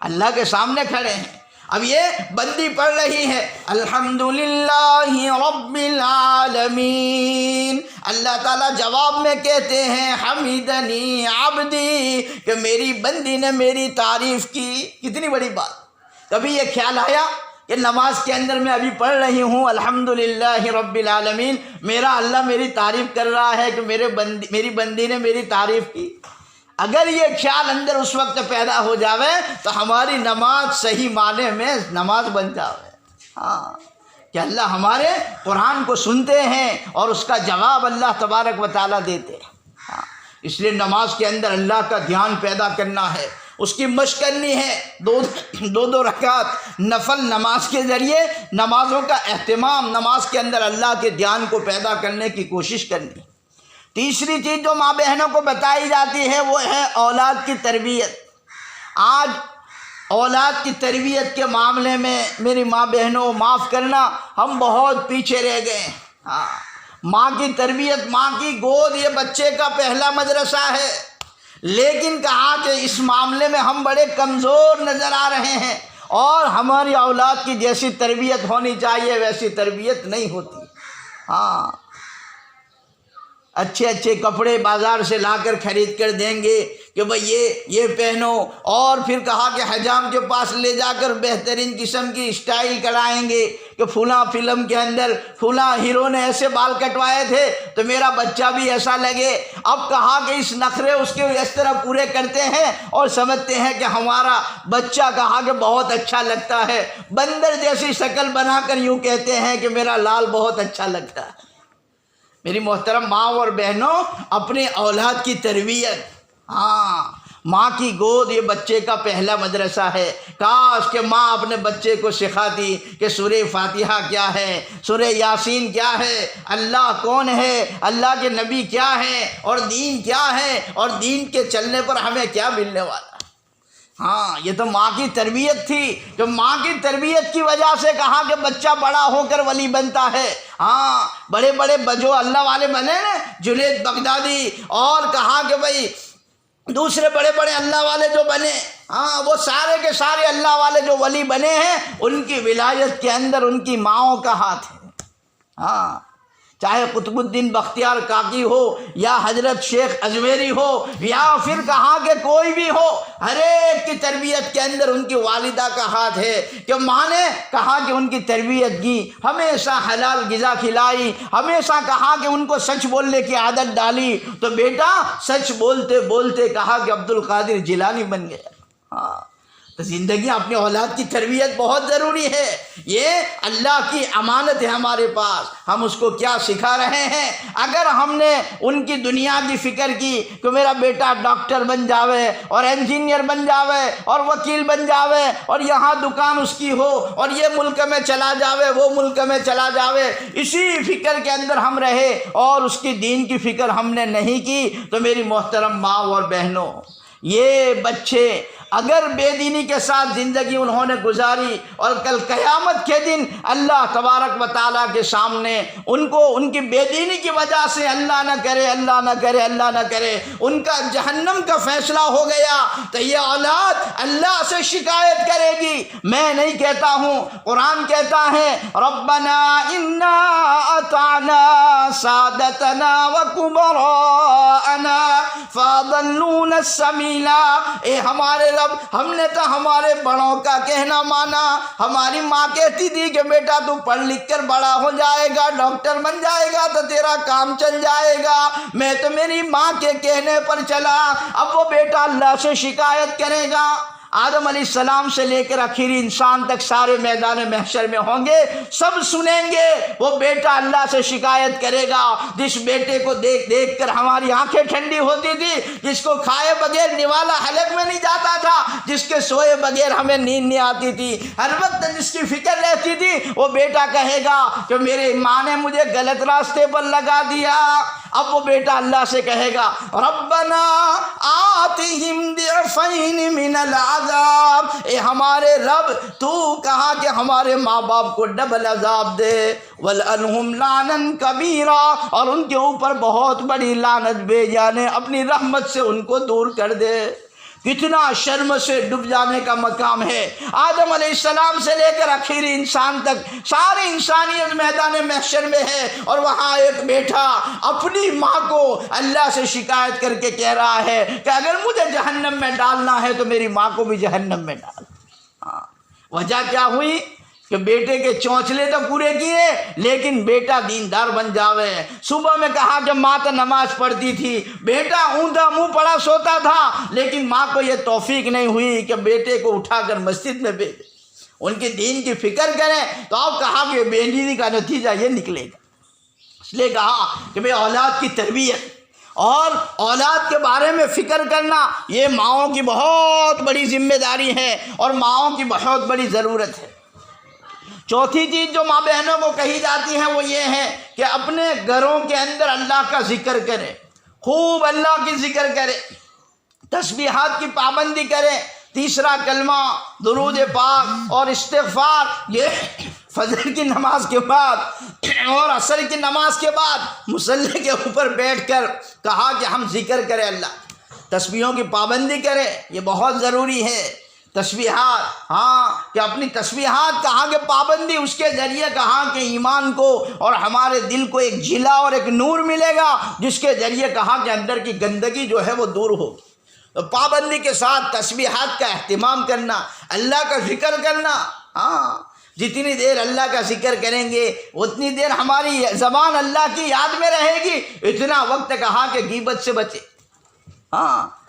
اللہ کے سامنے کھڑے ہیں۔ اب یہ بندی پڑھ رہی ہے الحمدللہ رب العالمین، اللہ تعالیٰ جواب میں کہتے ہیں حمیدنی عبدی، کہ میری بندی نے میری تعریف کی۔ کتنی بڑی بات! کبھی یہ خیال آیا کہ نماز کے اندر میں ابھی پڑھ رہی ہوں الحمدللہ رب العالمین، میرا اللہ میری تعریف کر رہا ہے کہ میری بندی نے میری تعریف کی؟ اگر یہ خیال اندر اس وقت پیدا ہو جاوے تو ہماری نماز صحیح معنی میں نماز بن جاوے، ہاں کہ اللہ ہمارے قرآن کو سنتے ہیں اور اس کا جواب اللہ تبارک و تعالیٰ دیتے ہیں۔ ہاں اس لیے نماز کے اندر اللہ کا دھیان پیدا کرنا ہے، اس کی مشق کرنی ہے۔ دو رکعت نفل نماز کے ذریعے نمازوں کا اہتمام، نماز کے اندر اللہ کے دھیان کو پیدا کرنے کی کوشش کرنی۔ تیسری چیز جو ماں بہنوں کو بتائی جاتی ہے وہ ہے اولاد کی تربیت۔ آج اولاد کی تربیت کے معاملے میں میری ماں بہنوں معاف کرنا، ہم بہت پیچھے رہ گئے ہیں۔ ہاں ماں کی تربیت، ماں کی گود یہ بچے کا پہلا مدرسہ ہے، لیکن کہا کہ اس معاملے میں ہم بڑے کمزور نظر آ رہے ہیں، اور ہماری اولاد کی جیسی تربیت ہونی چاہیے ویسی تربیت نہیں ہوتی۔ ہاں اچھے اچھے کپڑے بازار سے لا کر خرید کر دیں گے کہ بھئی یہ پہنو، اور پھر کہا کہ حجام کے پاس لے جا کر بہترین قسم کی اسٹائل کرائیں گے کہ فلاں فلم کے اندر فلاں ہیرو نے ایسے بال کٹوائے تھے تو میرا بچہ بھی ایسا لگے۔ اب کہا کہ اس نخرے اس کے اس طرح پورے کرتے ہیں اور سمجھتے ہیں کہ ہمارا بچہ کہا کہ بہت اچھا لگتا ہے، بندر جیسی شکل بنا کر یوں کہتے ہیں کہ میرا لال بہت اچھا لگتا ہے۔ میری محترم ماں اور بہنوں، اپنے اولاد کی تربیت، ہاں ماں کی گود یہ بچے کا پہلا مدرسہ ہے۔ کاش کہ ماں اپنے بچے کو سکھاتی کہ سورہ فاتحہ کیا ہے، سورہ یاسین کیا ہے، اللہ کون ہے، اللہ کے نبی کیا ہے، اور دین کیا ہے، اور دین کے چلنے پر ہمیں کیا ملنے والا۔ ہاں یہ تو ماں کی تربیت تھی، کہ ماں کی تربیت کی وجہ سے کہا کہ بچہ بڑا ہو کر ولی بنتا ہے۔ ہاں بڑے بڑے جو اللہ والے بنے نا، جنید بغدادی، اور کہا کہ بھئی دوسرے بڑے بڑے اللہ والے جو بنے، ہاں وہ سارے کے سارے اللہ والے جو ولی بنے ہیں، ان کی ولایت کے اندر ان کی ماؤں کا ہاتھ ہے۔ ہاں چاہے قطب الدین بختیار کاکی ہو، یا حضرت شیخ اجمیری ہو، یا پھر کہا کہ کوئی بھی ہو، ہر ایک کی تربیت کے اندر ان کی والدہ کا ہاتھ ہے، کہ ماں نے کہا کہ ان کی تربیت کی، ہمیشہ حلال غذا کھلائی، ہمیشہ کہا کہ ان کو سچ بولنے کی عادت ڈالی، تو بیٹا سچ بولتے بولتے کہا کہ عبد القادر جیلانی بن گیا۔ ہاں تو زندگی اپنی اولاد کی تربیت بہت ضروری ہے، یہ اللہ کی امانت ہے ہمارے پاس، ہم اس کو کیا سکھا رہے ہیں۔ اگر ہم نے ان کی دنیا کی فکر کی کہ میرا بیٹا ڈاکٹر بن جاوے اور انجینئر بن جاوے اور وکیل بن جاوے اور یہاں دکان اس کی ہو اور یہ ملک میں چلا جاوے وہ ملک میں چلا جاوے، اسی فکر کے اندر ہم رہے اور اس کی دین کی فکر ہم نے نہیں کی، تو میری محترم ماں اور بہنوں، یہ بچے اگر بے دینی کے ساتھ زندگی انہوں نے گزاری اور کل قیامت کے دن اللہ تبارک و تعالیٰ کے سامنے ان کو ان کی بے دینی کی وجہ سے اللہ نہ کرے اللہ نہ کرے اللہ نہ کرے ان کا جہنم کا فیصلہ ہو گیا، تو یہ اولاد اللہ سے شکایت کرے گی۔ میں نہیں کہتا ہوں، قرآن کہتا ہے ربنا انا اطعنا سادتنا وکبراءنا فاضلونا السبیل قبیلا، اے ہمارے رب ہم نے تو ہمارے بڑوں کا کہنا مانا۔ ہماری ماں کہتی تھی کہ بیٹا تو پڑھ لکھ کر بڑا ہو جائے گا، ڈاکٹر بن جائے گا تو تیرا کام چل جائے گا، میں تو میری ماں کے کہنے پر چلا۔ اب وہ بیٹا اللہ سے شکایت کرے گا۔ آدم علیہ السلام سے لے کر آخری انسان تک سارے میدان محشر میں ہوں گے، سب سنیں گے۔ وہ بیٹا اللہ سے شکایت کرے گا، جس بیٹے کو دیکھ دیکھ کر ہماری آنکھیں ٹھنڈی ہوتی تھی، جس کو کھائے بغیر نوالا حلق میں نہیں جاتا تھا، جس کے سوئے بغیر ہمیں نیند نہیں آتی تھی، ہر وقت جس کی فکر رہتی تھی، وہ بیٹا کہے گا کہ میرے ماں نے مجھے غلط راستے پر لگا دیا۔ اب وہ بیٹا اللہ سے کہے گا ربنا آتہم ضعفین من العذاب، اے ہمارے رب تو کہا کہ ہمارے ماں باپ کو ڈبل عذاب دے، وَلْعَنْهُمْ لَعْنًا كَبِيرًا، اور ان کے اوپر بہت بڑی لعنت بھیج، یعنی اپنی رحمت سے ان کو دور کر دے۔ کتنا شرم سے ڈب جانے کا مقام ہے۔ آدم علیہ السلام سے لے کر آخری انسان تک ساری انسانیت میدان محشر میں ہے، اور وہاں ایک بیٹا اپنی ماں کو اللہ سے شکایت کر کے کہہ رہا ہے کہ اگر مجھے جہنم میں ڈالنا ہے تو میری ماں کو بھی جہنم میں ڈال۔ وجہ کیا ہوئی کہ بیٹے کے چونچلے تو پورے کیے لیکن بیٹا دیندار بن جاوے۔ صبح میں کہا کہ ماں تو نماز پڑھتی تھی، بیٹا اوندا منہ پڑا سوتا تھا، لیکن ماں کو یہ توفیق نہیں ہوئی کہ بیٹے کو اٹھا کر مسجد میں بھیجے، ان کے دین کی فکر کریں۔ تو اب کہا کہ بے دینی کا نتیجہ یہ نکلے گا، اس لیے کہا کہ بھئی اولاد کی تربیت اور اولاد کے بارے میں فکر کرنا یہ ماؤں کی بہت بڑی ذمہ داری ہے اور ماؤں کی بہت بڑی ضرورت ہے۔ چوتھی چیز جو ماں بہنوں کو کہی جاتی ہے وہ یہ ہے کہ اپنے گھروں کے اندر اللہ کا ذکر کرے، خوب اللہ کی ذکر کرے، تسبیحات کی پابندی کرے۔ تیسرا کلمہ، درود پاک اور استغفار، یہ فجر کی نماز کے بعد اور عصر کی نماز کے بعد مصلی کے اوپر بیٹھ کر کہا کہ ہم ذکر کریں، اللہ تسبیحوں کی پابندی کرے، یہ بہت ضروری ہے۔ تسبیحات، کہ اپنی تسبیحات کہاں کہ پابندی، اس کے ذریعے کہاں کہ ایمان کو اور ہمارے دل کو ایک جلا اور ایک نور ملے گا، جس کے ذریعے کہاں کہ اندر کی گندگی جو ہے وہ دور ہوگی۔ تو پابندی کے ساتھ تسبیحات کا اہتمام کرنا، اللہ کا ذکر کرنا۔ جتنی دیر اللہ کا ذکر کریں گے اتنی دیر ہماری زبان اللہ کی یاد میں رہے گی۔ اتنا وقت کہا کہ غیبت سے بچے۔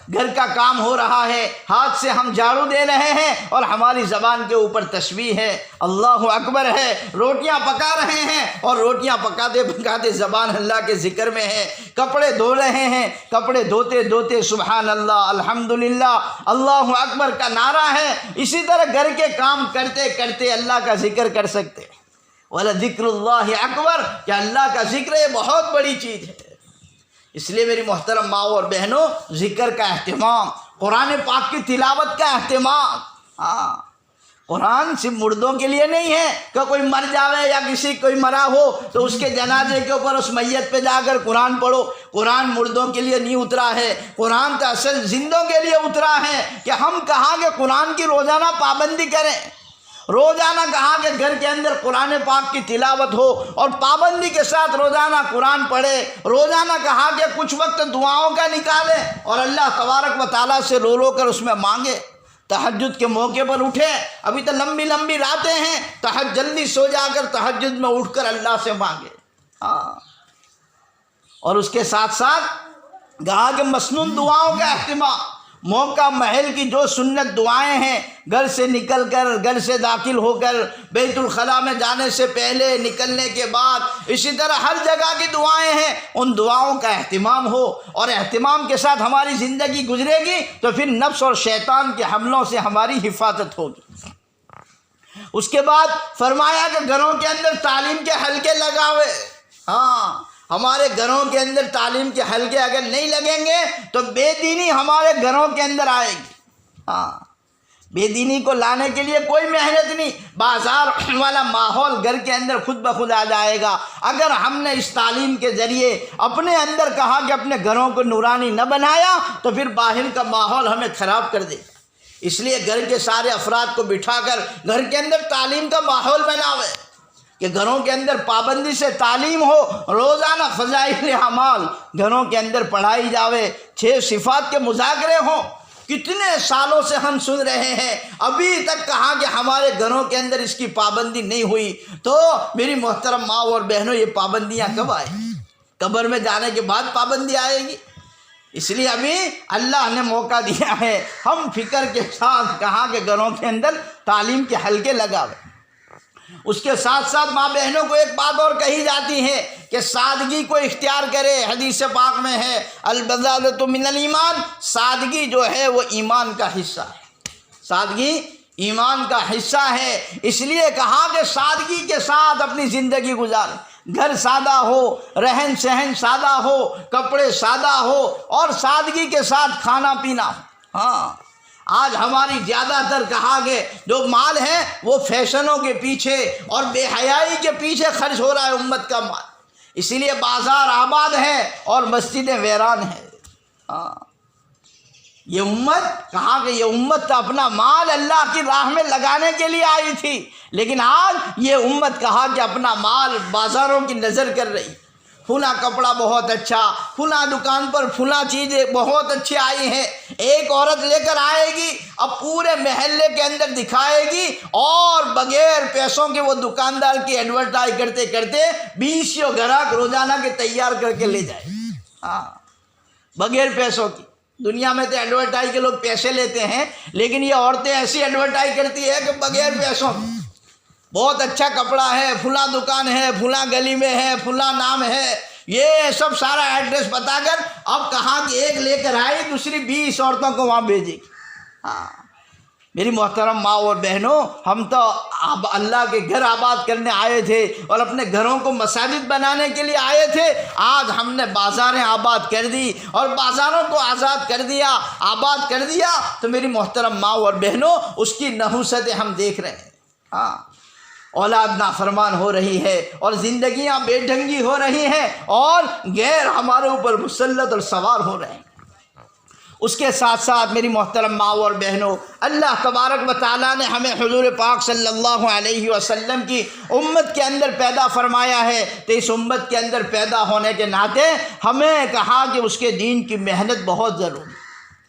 گھر کا کام ہو رہا ہے، ہاتھ سے ہم جھاڑو دے رہے ہیں اور ہماری زبان کے اوپر تسبیح ہے، اللہ اکبر ہے، روٹیاں پکا رہے ہیں اور روٹیاں پکاتے پکاتے زبان اللہ کے ذکر میں ہے، کپڑے دھو رہے ہیں، کپڑے دھوتے دھوتے سبحان اللہ، الحمدللہ، اللہ اکبر کا نعرہ ہے۔ اسی طرح گھر کے کام کرتے کرتے اللہ کا ذکر کر سکتے۔ وَلَذِكْرُ اللَّهِ اکبر، کہ اللہ کا ذکر یہ بہت بڑی چیز ہے۔ اس لیے میری محترم ماں اور بہنوں، ذکر کا اہتمام، قرآن پاک کی تلاوت کا اہتمام۔ قرآن صرف مردوں کے لیے نہیں ہے کہ کوئی مر جاوے یا کسی کوئی مرا ہو تو اس کے جنازے کے اوپر اس میت پہ جا کر قرآن پڑھو۔ قرآن مردوں کے لیے نہیں اترا ہے، قرآن تو اصل زندوں کے لیے اترا ہے کہ ہم کہاں کہ قرآن کی روزانہ پابندی کریں، روزانہ کہا کہ گھر کے اندر قرآن پاک کی تلاوت ہو اور پابندی کے ساتھ روزانہ قرآن پڑھے، روزانہ کہا کہ کچھ وقت دعاؤں کا نکالے اور اللہ تبارک و تعالیٰ سے رو رو کر اس میں مانگے۔ تہجد کے موقع پر اٹھے، ابھی تو لمبی لمبی راتیں ہیں، جلدی سو جا کر تہجد میں اٹھ کر اللہ سے مانگے۔ اور اس کے ساتھ ساتھ کہا کہ مسنون دعاؤں کا اہتمام، موقع محل کی جو سنت دعائیں ہیں، گھر سے نکل کر، گھر سے داخل ہو کر، بیت الخلاء میں جانے سے پہلے، نکلنے کے بعد، اسی طرح ہر جگہ کی دعائیں ہیں، ان دعاؤں کا اہتمام ہو اور اہتمام کے ساتھ ہماری زندگی گزرے گی تو پھر نفس اور شیطان کے حملوں سے ہماری حفاظت ہوگی۔ اس کے بعد فرمایا کہ گھروں کے اندر تعلیم کے حلقے لگاوے۔ ہمارے گھروں کے اندر تعلیم کے حلقے اگر نہیں لگیں گے تو بے دینی ہمارے گھروں کے اندر آئے گی۔ بے دینی کو لانے کے لیے کوئی محنت نہیں، بازار والا ماحول گھر کے اندر خود بخود آ جائے گا اگر ہم نے اس تعلیم کے ذریعے اپنے اندر کہا کہ اپنے گھروں کو نورانی نہ بنایا تو پھر باہر کا ماحول ہمیں خراب کر دے۔ اس لیے گھر کے سارے افراد کو بٹھا کر گھر کے اندر تعلیم کا ماحول بناوے کہ گھروں کے اندر پابندی سے تعلیم ہو، روزانہ فضائل اعمال گھروں کے اندر پڑھائی جاوے، 6 صفات کے مذاکرے ہوں، کتنے سالوں سے ہم سن رہے ہیں، ابھی تک کہا کہ ہمارے گھروں کے اندر اس کی پابندی نہیں ہوئی۔ تو میری محترم ماں اور بہنوں، یہ پابندیاں کب آئیں؟ قبر میں جانے کے بعد پابندی آئے گی۔ اس لیے ابھی اللہ نے موقع دیا ہے، ہم فکر کے ساتھ کہاں کے گھروں کے اندر تعلیم کے حلقے لگاویں۔ اس کے ساتھ ساتھ ماں بہنوں کو ایک بات اور کہی جاتی ہے کہ سادگی کو اختیار کرے۔ حدیث پاک میں ہے البذالۃ من الایمان، سادگی جو ہے وہ ایمان کا حصہ ہے، سادگی ایمان کا حصہ ہے۔ اس لیے کہا کہ سادگی کے ساتھ اپنی زندگی گزاریں، گھر سادہ ہو، رہن سہن سادہ ہو، کپڑے سادہ ہو، اور سادگی کے ساتھ کھانا پینا ہو۔ ہاں، آج ہماری زیادہ تر کہا کہ جو مال ہے وہ فیشنوں کے پیچھے اور بے حیائی کے پیچھے خرچ ہو رہا ہے امت کا مال، اسی لیے بازار آباد ہے اور مسجدیں ویران ہیں۔ ہاں، یہ امت کہا کہ یہ امت اپنا مال اللہ کی راہ میں لگانے کے لیے آئی تھی، لیکن آج یہ امت کہا کہ اپنا مال بازاروں کی نظر کر رہی، فلاں کپڑا بہت اچھا، فلاں دکان پر فلاں چیزیں بہت اچھی آئی ہیں، ایک عورت لے کر آئے گی، اب پورے محلے کے اندر دکھائے گی، اور بغیر پیسوں کے وہ دکاندار کی ایڈورٹائز کرتے کرتے 20 گراہک روزانہ کے تیار کر کے لے جائے۔ ہاں، بغیر پیسوں کی۔ دنیا میں تو ایڈورٹائز کے لوگ پیسے لیتے ہیں، لیکن یہ عورتیں ایسی ایڈورٹائز کرتی ہے کہ بغیر پیسوں، بہت اچھا کپڑا ہے، فلاں دکان ہے، فلاں گلی میں ہے، فلاں نام ہے، یہ سب سارا ایڈریس بتا کر اب کہاں کہ ایک لے کر آئی، دوسری 20 عورتوں کو وہاں بھیجے گی۔ ہاں، میری محترم ماں اور بہنوں، ہم تو اللہ کے گھر آباد کرنے آئے تھے اور اپنے گھروں کو مساجد بنانے کے لیے آئے تھے، آج ہم نے بازاریں آباد کر دی اور بازاروں کو آزاد کر دیا، آباد کر دیا، تو میری محترم ماں اور بہنوں اس کی نحوستیں ہم دیکھ رہے ہیں۔ ہاں، اولاد نافرمان ہو رہی ہے اور زندگیاں بے ڈھنگی ہو رہی ہیں اور غیر ہمارے اوپر مسلط اور سوار ہو رہے ہیں۔ اس کے ساتھ ساتھ میری محترم ماں اور بہنوں، اللہ تبارک و تعالیٰ نے ہمیں حضور پاک صلی اللہ علیہ وسلم کی امت کے اندر پیدا فرمایا ہے، تو اس امت کے اندر پیدا ہونے کے ناطے ہمیں کہا کہ اس کے دین کی محنت بہت ضروری۔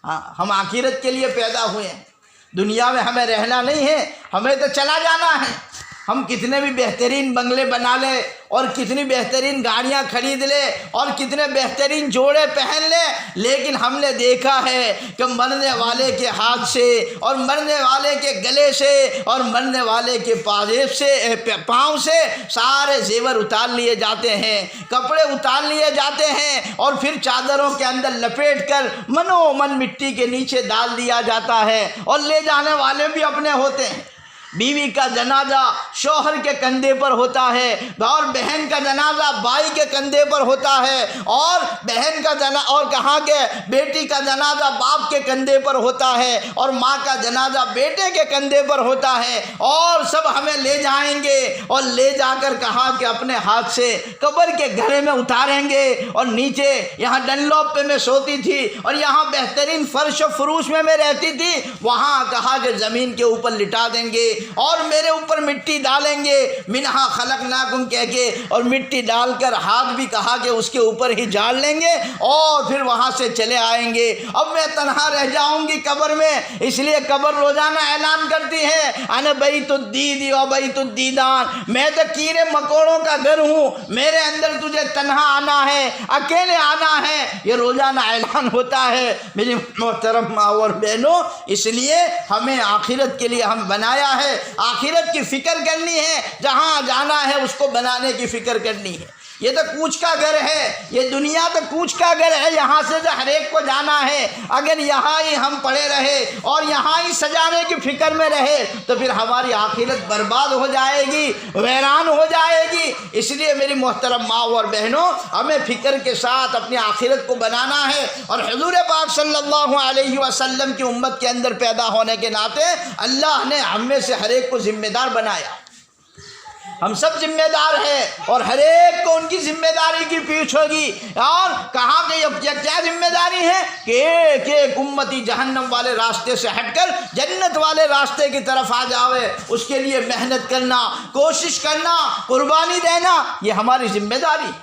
ہاں، ہم آخرت کے لیے پیدا ہوئے ہیں، دنیا میں ہمیں رہنا نہیں ہے، ہمیں تو چلا جانا ہے۔ ہم کتنے بھی بہترین بنگلے بنا لیں اور کتنی بہترین گاڑیاں خرید لیں اور کتنے بہترین جوڑے پہن لیں، لیکن ہم نے دیکھا ہے کہ مرنے والے کے ہاتھ سے اور مرنے والے کے گلے سے اور مرنے والے کے پاؤں سے سارے زیور اتار لیے جاتے ہیں، کپڑے اتار لیے جاتے ہیں، اور پھر چادروں کے اندر لپیٹ کر منو من مٹی کے نیچے ڈال دیا جاتا ہے، اور لے جانے والے بھی اپنے ہوتے ہیں۔ بیوی کا جنازہ شوہر کے کندھے پر ہوتا ہے، اور بہن کا جنازہ بھائی کے کندھے پر ہوتا ہے، اور بہن کا اور کہاں کہ بیٹی کا جنازہ باپ کے کندھے پر ہوتا ہے، اور ماں کا جنازہ بیٹے کے کندھے پر ہوتا ہے، اور سب ہمیں لے جائیں گے اور لے جا کر کہا کہ اپنے ہاتھ سے قبر کے گھڑے میں اتاریں گے، اور نیچے یہاں ڈنلوپ پہ میں سوتی تھی اور یہاں بہترین فرش و فروش میں رہتی تھی، وہاں کہا کہ زمین کے اوپر لٹا دیں گے اور میرے اوپر مٹی ڈالیں گے، منہا خلقناکم کہہ کے، اور مٹی ڈال کر ہاتھ بھی کہا کہ اس کے اوپر ہی جھاڑ لیں گے، اور پھر وہاں سے چلے آئیں گے۔ اب میں تنہا رہ جاؤں گی قبر میں، اس لیے قبر روزانہ اعلان کرتی ہے انا بیت الدید و بیت الدیدان، میں تو کیڑے مکوڑوں کا گھر ہوں، میرے اندر تجھے تنہا آنا ہے، اکیلے آنا ہے، یہ روزانہ اعلان ہوتا ہے۔ میری محترم ماں اور بہنوں، اس لیے ہمیں آخرت کے لیے ہم بنایا ہے، آخرت کی فکر کرنی ہے، جہاں جانا ہے اس کو بنانے کی فکر کرنی ہے۔ یہ تو کوچ کا گھر ہے، یہ دنیا تو کوچ کا گھر ہے، یہاں سے جو ہر ایک کو جانا ہے، اگر یہاں ہی ہم پڑے رہے اور یہاں ہی سجانے کی فکر میں رہے تو پھر ہماری آخرت برباد ہو جائے گی، ویران ہو جائے گی۔ اس لیے میری محترم ماں اور بہنوں، ہمیں فکر کے ساتھ اپنی آخرت کو بنانا ہے، اور حضور پاک صلی اللہ علیہ وسلم کی امت کے اندر پیدا ہونے کے ناطے اللہ نے ہم میں سے ہر ایک کو ذمہ دار بنایا۔ ہم سب ذمہ دار ہیں اور ہر ایک کو ان کی ذمہ داری کی پیچھ ہوگی، اور کہاں کہ یہ کیا ذمہ داری ہے کہ ایک ایک امتی جہنم والے راستے سے ہٹ کر جنت والے راستے کی طرف آ جاوے، اس کے لیے محنت کرنا، کوشش کرنا، قربانی دینا، یہ ہماری ذمہ داری ہے۔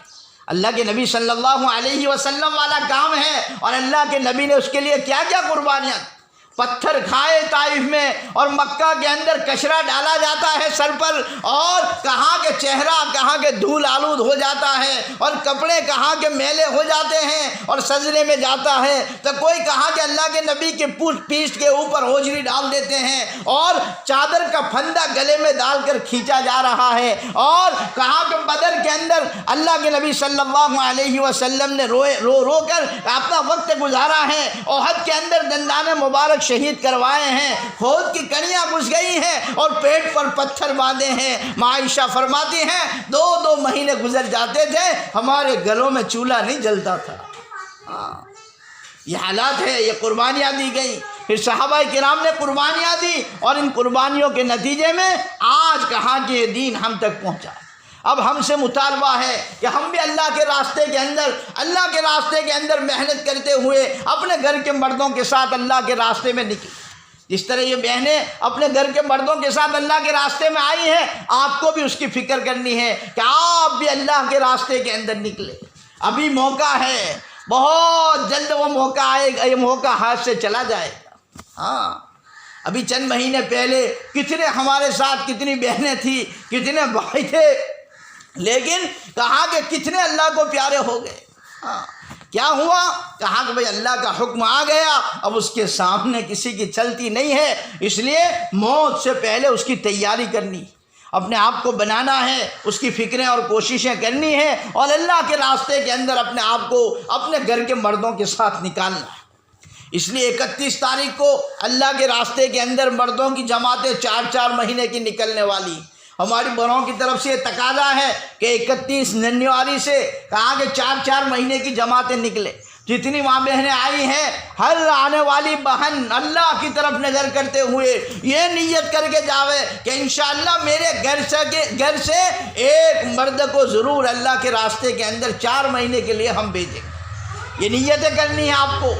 اللہ کے نبی صلی اللہ علیہ وسلم والا کام ہے، اور اللہ کے نبی نے اس کے لیے کیا کیا قربانیاں، پتھر کھائے طائف میں، اور مکہ کے اندر کچرا ڈالا جاتا ہے سر پر، اور کہاں کے چہرہ کہاں کے دھول آلود ہو جاتا ہے، اور کپڑے کہاں کے میلے ہو جاتے ہیں، اور سجدے میں جاتا ہے تو کوئی کہاں کے اللہ کے نبی کے پیٹھ کے اوپر ہوجری ڈال دیتے ہیں، اور چادر کا پھندا گلے میں ڈال کر کھینچا جا رہا ہے، اور کہاں کہ بدر کے اندر اللہ کے نبی صلی اللہ علیہ وسلم نے رو کر اپنا وقت گزارا ہے، احد کے اندر دندان مبارک شہید کروائے ہیں، خود کی کڑیاں گھس گئی ہیں اور پیٹ پر پتھر باندھے ہیں۔ عائشہ فرماتی ہیں 2 مہینے گزر جاتے تھے ہمارے گلوں میں چولہا نہیں جلتا تھا۔ یہ حالات ہے، یہ قربانیاں دی گئی، پھر صحابہ کرام نے قربانیاں دی، اور ان قربانیوں کے نتیجے میں آج کہاں کہ یہ دین ہم تک پہنچا۔ اب ہم سے مطالبہ ہے کہ ہم بھی اللہ کے راستے کے اندر محنت کرتے ہوئے اپنے گھر کے مردوں کے ساتھ اللہ کے راستے میں نکلیں۔ جس طرح یہ بہنیں اپنے گھر کے مردوں کے ساتھ اللہ کے راستے میں آئی ہیں، آپ کو بھی اس کی فکر کرنی ہے کہ آپ بھی اللہ کے راستے کے اندر نکلیں۔ ابھی موقع ہے، بہت جلد وہ موقع آئے گا، یہ موقع ہاتھ سے چلا جائے گا۔ ابھی چند مہینے پہلے کتنے ہمارے ساتھ کتنی بہنیں تھیں، کتنے بھائی تھے، لیکن کہا کہ کتنے اللہ کو پیارے ہو گئے۔ کیا ہوا؟ کہا کہ بھئی اللہ کا حکم آ گیا، اب اس کے سامنے کسی کی چلتی نہیں ہے، اس لیے موت سے پہلے اس کی تیاری کرنی، اپنے آپ کو بنانا ہے، اس کی فکریں اور کوششیں کرنی ہیں، اور اللہ کے راستے کے اندر اپنے آپ کو اپنے گھر کے مردوں کے ساتھ نکالنا ہے۔ اس لیے 31 تاریخ کو اللہ کے راستے کے اندر مردوں کی جماعتیں 4 مہینے کی نکلنے والی۔ ہماری بڑوں کی طرف سے یہ تقاضا ہے کہ 31 جنوری سے کہا کہ 4 مہینے کی جماعتیں نکلے۔ جتنی ماں بہنیں آئی ہیں، ہر آنے والی بہن اللہ کی طرف نظر کرتے ہوئے یہ نیت کر کے جاوے کہ انشاءاللہ میرے گھر سے ایک مرد کو ضرور اللہ کے راستے کے اندر 4 مہینے کے لیے ہم بھیجیں گے۔ یہ نیتیں کرنی ہے آپ کو۔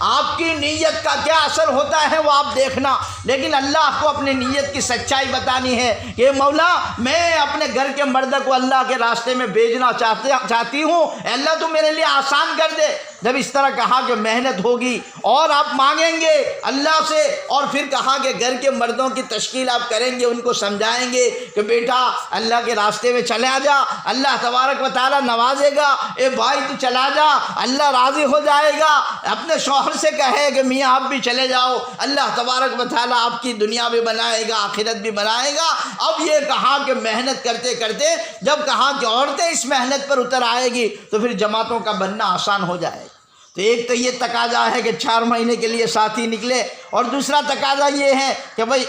آپ کی نیت کا کیا اثر ہوتا ہے وہ آپ دیکھنا، لیکن اللہ کو اپنی نیت کی سچائی بتانی ہے کہ مولا میں اپنے گھر کے مرد کو اللہ کے راستے میں بھیجنا چاہتی ہوں، اے اللہ تو میرے لیے آسان کر دے۔ جب اس طرح کہا کہ محنت ہوگی اور آپ مانگیں گے اللہ سے، اور پھر کہا کہ گھر کے مردوں کی تشکیل آپ کریں گے، ان کو سمجھائیں گے کہ بیٹا اللہ کے راستے میں چلا جا، اللہ تبارک و تعالیٰ نوازے گا، اے بھائی تو چلا جا، اللہ راضی ہو جائے گا۔ اپنے شوہر سے کہے کہ میاں آپ بھی چلے جاؤ، اللہ تبارک و تعالیٰ آپ کی دنیا بھی بنائے گا، آخرت بھی بنائے گا۔ اب یہ کہا کہ محنت کرتے کرتے جب کہا کہ عورتیں اس محنت پر اتر آئے گی تو پھر جماعتوں کا بننا آسان ہو جائے گا۔ تو ایک تو یہ تقاضا ہے کہ 4 مہینے کے لیے ساتھی نکلے، اور دوسرا تقاضا یہ ہے کہ بھئی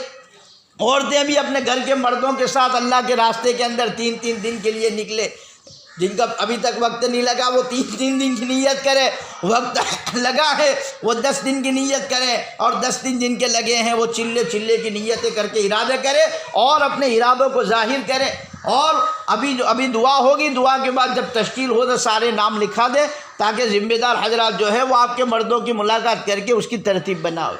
عورتیں بھی اپنے گھر کے مردوں کے ساتھ اللہ کے راستے کے اندر 3 دن کے لیے نکلے۔ جن کا ابھی تک وقت نہیں لگا وہ 3 دن کی نیت کرے، وقت لگا ہے وہ 10 دن کی نیت کرے، اور 10 دن جن کے لگے ہیں وہ چلے کی نیتیں کر کے ارادہ کرے اور اپنے ارادوں کو ظاہر کرے۔ اور ابھی دعا ہوگی، دعا کے بعد جب تشکیل ہو تو سارے نام لکھا دے تاکہ ذمہ دار حضرات جو ہے وہ آپ کے مردوں کی ملاقات کر کے اس کی ترتیب بناؤ۔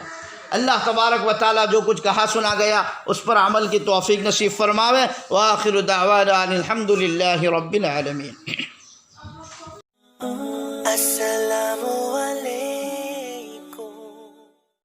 اللہ تبارک و تعالیٰ جو کچھ کہا سنا گیا اس پر عمل کی توفیق نصیب فرماوے۔ وآخر دعوانا الحمد للہ رب العالمین۔ السلام